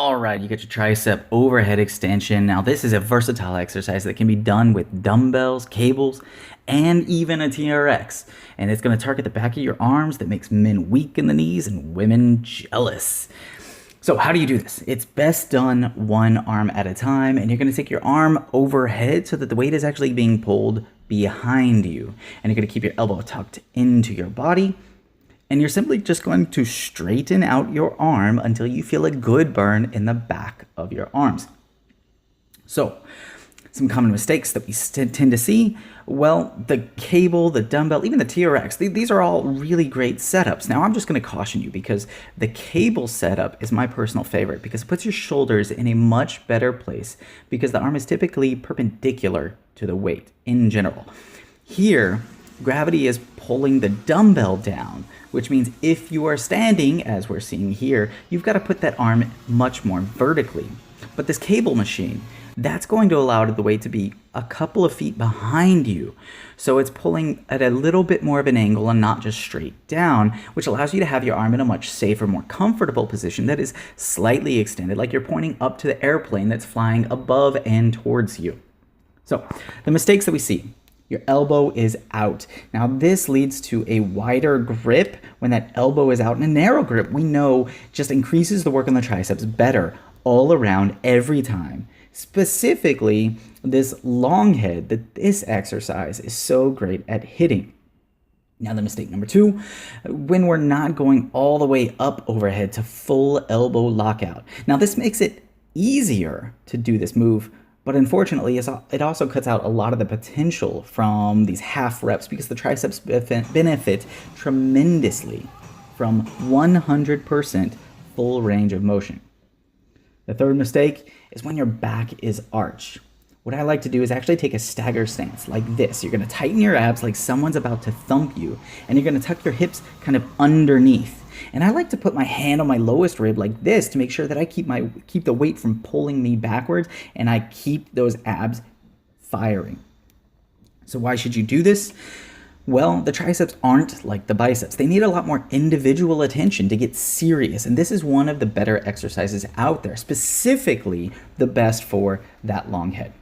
All right, you got your tricep overhead extension. Now, this is a versatile exercise that can be done with dumbbells, cables, and even a TRX. And it's going to target the back of your arms that makes men weak in the knees and women jealous. So how do you do this? It's best done one arm at a time, and you're going to take your arm overhead so that the weight is actually being pulled behind you. And you're going to keep your elbow tucked into your body. And you're simply just going to straighten out your arm until you feel a good burn in the back of your arms. So, some common mistakes that we tend to see, well, the cable, the dumbbell, even the TRX, these are all really great setups. Now, I'm just going to caution you because the cable setup is my personal favorite because it puts your shoulders in a much better place because the arm is typically perpendicular to the weight in general. Here, gravity is pulling the dumbbell down, which means if you are standing, as we're seeing here, you've got to put that arm much more vertically. But this cable machine, that's going to allow the weight to be a couple of feet behind you. So it's pulling at a little bit more of an angle and not just straight down, which allows you to have your arm in a much safer, more comfortable position that is slightly extended, like you're pointing up to the airplane that's flying above and towards you. So the mistakes that we see. Your elbow is out. Now this leads to a wider grip when that elbow is out, and a narrow grip we know just increases the work on the triceps better all around every time. Specifically, this long head that this exercise is so great at hitting. Now the mistake number 2, when we're not going all the way up overhead to full elbow lockout. Now this makes it easier to do this move, but unfortunately, it also cuts out a lot of the potential from these half reps because the triceps benefit tremendously from 100% full range of motion. The third mistake is when your back is arched. What I like to do is actually take a stagger stance like this. You're going to tighten your abs like someone's about to thump you, and you're going to tuck your hips kind of underneath. And I like to put my hand on my lowest rib like this to make sure that I keep the weight from pulling me backwards and I keep those abs firing. So why should you do this? Well, the triceps aren't like the biceps. They need a lot more individual attention to get serious. And this is one of the better exercises out there, specifically the best for that long head.